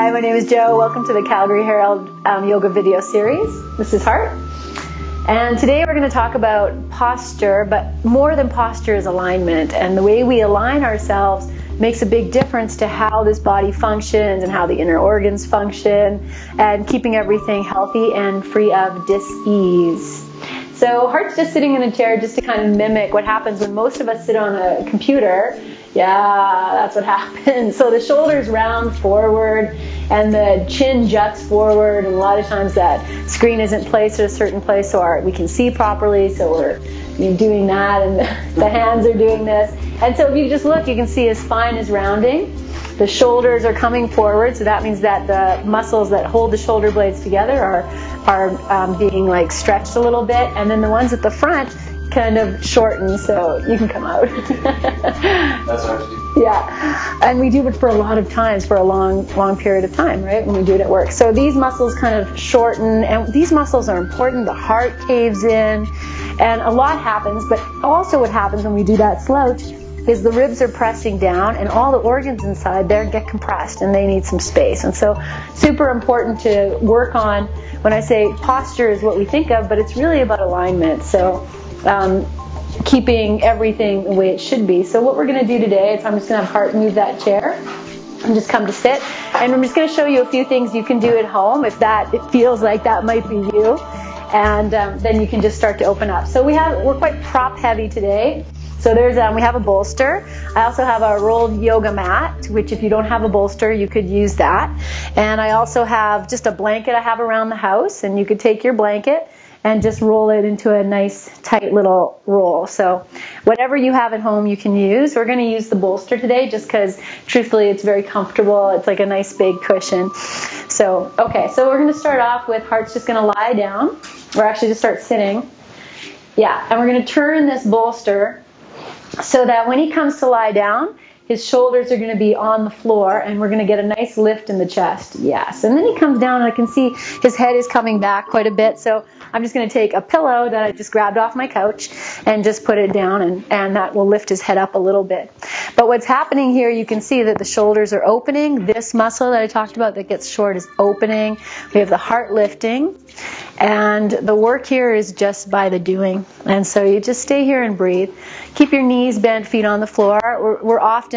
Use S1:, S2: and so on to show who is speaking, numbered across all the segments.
S1: Hi, my name is Jo. Welcome to the Calgary Herald yoga video series. This is Hart. And today we're going to talk about posture, but more than posture is alignment. And the way we align ourselves makes a big difference to how this body functions and how the inner organs function, and keeping everything healthy and free of dis-ease. So Hart's just sitting in a chair just to kind of mimic what happens when most of us sit on a computer. Yeah, that's what happens. So the shoulders round forward and the chin juts forward, and a lot of times that screen isn't placed at a certain place so we can see properly, so we're doing that, and the hands are doing this. And so if you just look, you can see his spine is rounding. The shoulders are coming forward, so that means that the muscles that hold the shoulder blades together are being like stretched a little bit, and then the ones at the front kind of shorten, so you can come out.
S2: That's hard to do.
S1: Yeah, and we do it for a lot of times, for a long period of time, right, when we do it at work. So these muscles kind of shorten, and these muscles are important. The heart caves in, and a lot happens, but also what happens when we do that slouch is the ribs are pressing down, and all the organs inside there get compressed, and they need some space. And so super important to work on. When I say posture is what we think of, but it's really about alignment. So keeping everything the way it should be. So what we're going to do today is I'm just going to have Hart move that chair and just come to sit. And I'm just going to show you a few things you can do at home if it feels like that might be you. And then you can just start to open up. So we're quite prop heavy today. So we have a bolster. I also have a rolled yoga mat, which if you don't have a bolster, you could use that. And I also have just a blanket I have around the house, and you could take your blanket and just roll it into a nice tight little roll. So whatever you have at home you can use. We're going to use the bolster today just because truthfully it's very comfortable. It's like a nice big cushion. So we're going to start off with Hart's just going to lie down. We're actually just start sitting. Yeah, and we're going to turn this bolster so that when he comes to lie down, his shoulders are going to be on the floor, and we're going to get a nice lift in the chest. Yes. And then he comes down, and I can see his head is coming back quite a bit. So I'm just going to take a pillow that I just grabbed off my couch and just put it down, and that will lift his head up a little bit. But what's happening here, you can see that the shoulders are opening. This muscle that I talked about that gets short is opening. We have the heart lifting. And the work here is just by the doing. And so you just stay here and breathe. Keep your knees bent, feet on the floor. We're often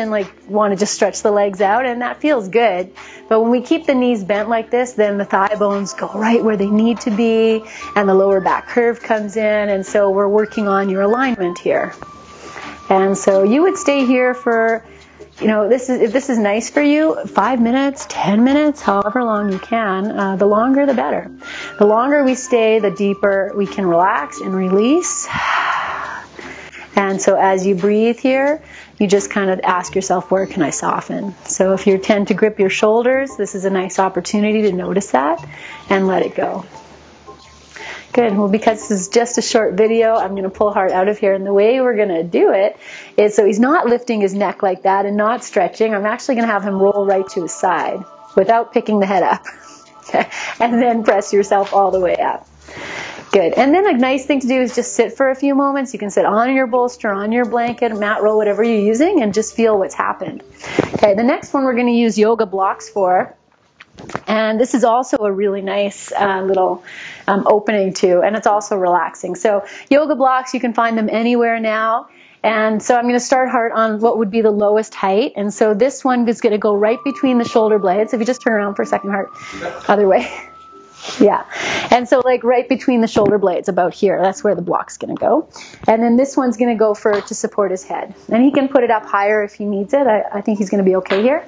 S1: want to just stretch the legs out, and that feels good. But when we keep the knees bent like this, then the thigh bones go right where they need to be, and the lower back curve comes in, and so we're working on your alignment here. And so you would stay here for, if this is nice for you, 5 minutes, 10 minutes, however long you can. The longer, the better. The longer we stay, the deeper we can relax and release. And so as you breathe here, you just kind of ask yourself, where can I soften? So if you tend to grip your shoulders, this is a nice opportunity to notice that and let it go. Good. Well, because this is just a short video, I'm going to pull Hart out of here. And the way we're going to do it is so he's not lifting his neck like that and not stretching. I'm actually going to have him roll right to his side without picking the head up. Okay. And then press yourself all the way up. Good. And then a nice thing to do is just sit for a few moments. You can sit on your bolster, on your blanket, mat roll, whatever you're using, and just feel what's happened. Okay. The next one we're going to use yoga blocks for. And this is also a really nice little opening too, and it's also relaxing. So yoga blocks, you can find them anywhere now. And so I'm going to start Hart on what would be the lowest height. And so this one is going to go right between the shoulder blades. If you just turn around for a second, Hart, other way. Yeah. And so right between the shoulder blades, about here, that's where the block's going to go. And then this one's going to go to support his head. And he can put it up higher if he needs it. I think he's going to be okay here.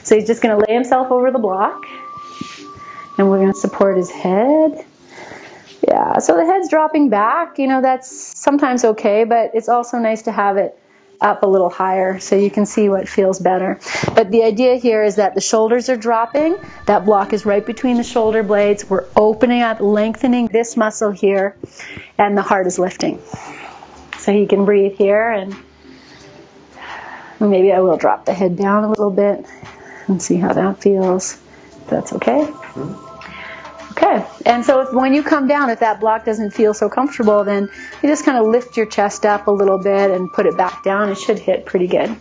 S1: So he's just going to lay himself over the block. And we're going to support his head. Yeah, so the head's dropping back. That's sometimes okay, but it's also nice to have it up a little higher so you can see what feels better. But the idea here is that the shoulders are dropping. That block is right between the shoulder blades. We're opening up, lengthening this muscle here, and the heart is lifting. So he can breathe here, and maybe I will drop the head down a little bit and see how that feels. That's okay. Okay. Okay, and so when you come down, if that block doesn't feel so comfortable, then you just kind of lift your chest up a little bit and put it back down. It should hit pretty good.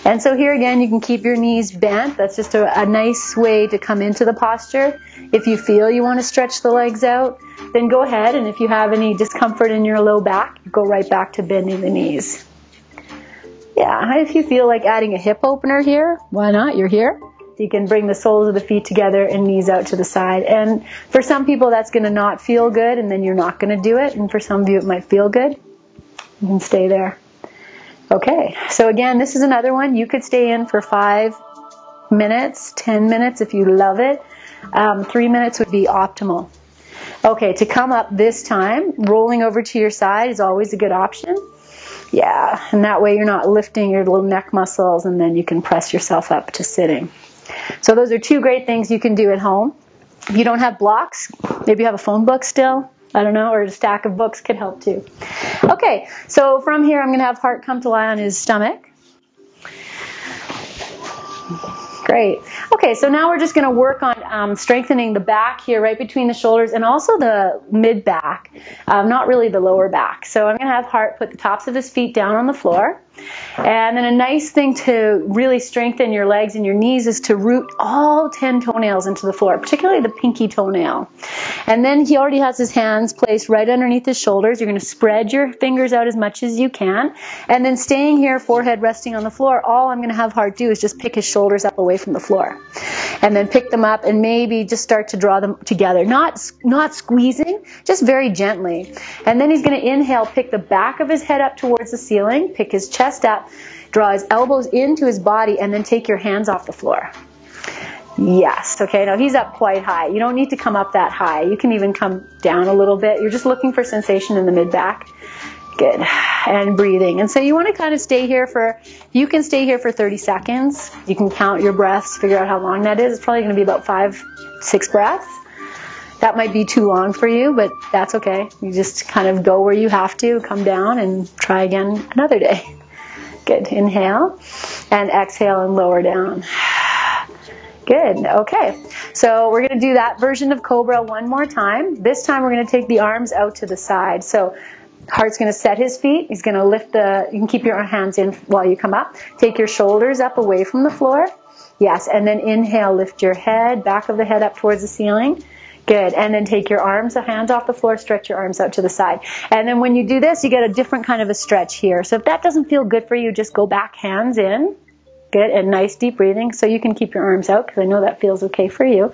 S1: And so here again, you can keep your knees bent. That's just a nice way to come into the posture. If you feel you want to stretch the legs out, then go ahead, and if you have any discomfort in your low back, go right back to bending the knees. Yeah, if you feel like adding a hip opener here, why not? You're here. You can bring the soles of the feet together and knees out to the side. And for some people, that's going to not feel good, and then you're not going to do it. And for some of you, it might feel good. You can stay there. Okay, so again, this is another one. You could stay in for 5 minutes, 10 minutes if you love it. 3 minutes would be optimal. Okay, to come up this time, rolling over to your side is always a good option. Yeah, and that way you're not lifting your little neck muscles, and then you can press yourself up to sitting. So those are 2 great things you can do at home. If you don't have blocks, maybe you have a phone book still, I don't know, or a stack of books could help too. Okay, so from here I'm going to have Hart come to lie on his stomach. Great. Okay, so now we're just going to work on strengthening the back here, right between the shoulders, and also the mid-back, not really the lower back. So I'm going to have Hart put the tops of his feet down on the floor. And then a nice thing to really strengthen your legs and your knees is to root all 10 toenails into the floor, particularly the pinky toenail. And then he already has his hands placed right underneath his shoulders. You're going to spread your fingers out as much as you can. And then staying here, forehead resting on the floor, all I'm going to have Hart do is just pick his shoulders up away from the floor. And then pick them up and maybe just start to draw them together. Not squeezing, just very gently. And then he's going to inhale, pick the back of his head up towards the ceiling, pick his chest up, draw his elbows into his body, and then take your hands off the floor. Yes. Okay, now he's up quite high. You don't need to come up that high. You can even come down a little bit. You're just looking for sensation in the mid-back. Good. And breathing. And so you want to kind of stay here you can stay here for 30 seconds. You can count your breaths, figure out how long that is. It's probably going to be about 5-6 breaths. That might be too long for you, but that's okay. You just kind of go where you have to, come down, and try again another day. Good. Inhale and exhale and lower down. Good. Okay. So we're going to do that version of Cobra one more time. This time we're going to take the arms out to the side. So Hart's going to set his feet. He's going to lift you can keep your hands in while you come up. Take your shoulders up away from the floor. Yes. And then inhale, lift your head, back of the head up towards the ceiling. Good. And then take your hands off the floor, stretch your arms out to the side. And then when you do this, you get a different kind of a stretch here. So if that doesn't feel good for you, just go back, hands in. Good. And nice deep breathing. So you can keep your arms out because I know that feels okay for you.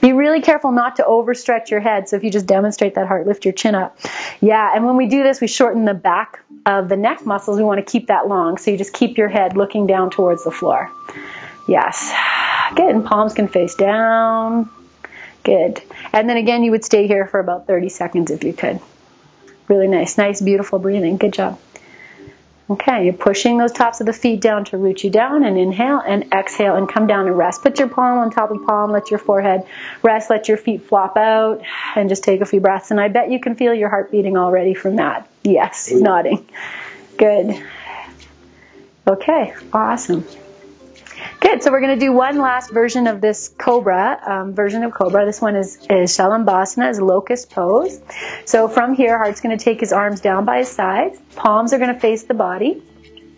S1: Be really careful not to overstretch your head. So if you just demonstrate that, Hart, lift your chin up. Yeah. And when we do this, we shorten the back of the neck muscles. We want to keep that long. So you just keep your head looking down towards the floor. Yes. Good. And palms can face down. Good. And then again, you would stay here for about 30 seconds if you could. Really nice. Nice, beautiful breathing. Good job. Okay, you're pushing those tops of the feet down to root you down, and inhale and exhale and come down and rest. Put your palm on top of palm, let your forehead rest, let your feet flop out, and just take a few breaths. And I bet you can feel your heart beating already from that. Yes, he's nodding. Good. Okay, awesome. Good, so we're going to do one last version of this Cobra, This one is Shalambhasana, is locust pose. So from here, Hart's going to take his arms down by his sides. Palms are going to face the body.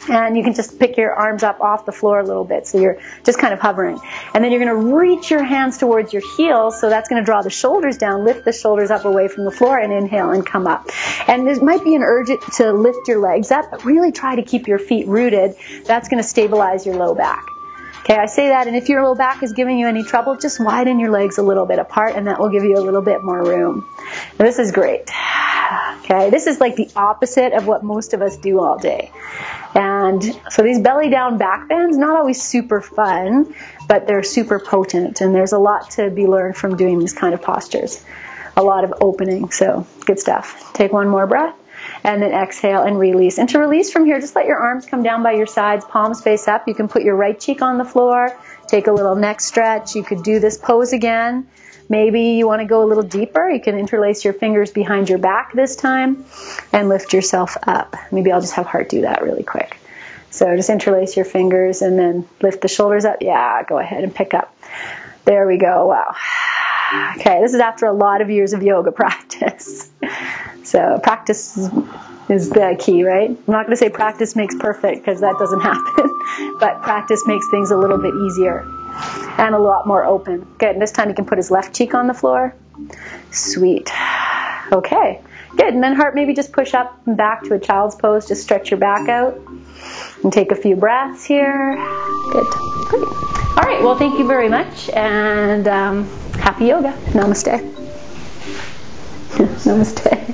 S1: And you can just pick your arms up off the floor a little bit, so you're just kind of hovering. And then you're going to reach your hands towards your heels, so that's going to draw the shoulders down, lift the shoulders up away from the floor, and inhale and come up. And there might be an urge to lift your legs up, but really try to keep your feet rooted. That's going to stabilize your low back. Okay, I say that, and if your low back is giving you any trouble, just widen your legs a little bit apart, and that will give you a little bit more room. And this is great. Okay, this is like the opposite of what most of us do all day. And so these belly down back bends, not always super fun, but they're super potent, and there's a lot to be learned from doing these kind of postures. A lot of opening, so good stuff. Take one more breath. And then exhale and release. And to release from here, just let your arms come down by your sides, palms face up. You can put your right cheek on the floor, take a little neck stretch. You could do this pose again. Maybe you want to go a little deeper. You can interlace your fingers behind your back this time and lift yourself up. Maybe I'll just have Hart do that really quick. So just interlace your fingers and then lift the shoulders up. Yeah, go ahead and pick up. There we go. Wow. Okay, this is after a lot of years of yoga practice. So practice is the key, right? I'm not going to say practice makes perfect because that doesn't happen, but practice makes things a little bit easier and a lot more open. Good, and this time you can put his left cheek on the floor. Sweet. Okay, good. And then heart, maybe just push up and back to a child's pose. Just stretch your back out and take a few breaths here. Good. Great. All right, well, thank you very much, and happy yoga. Namaste. Namaste.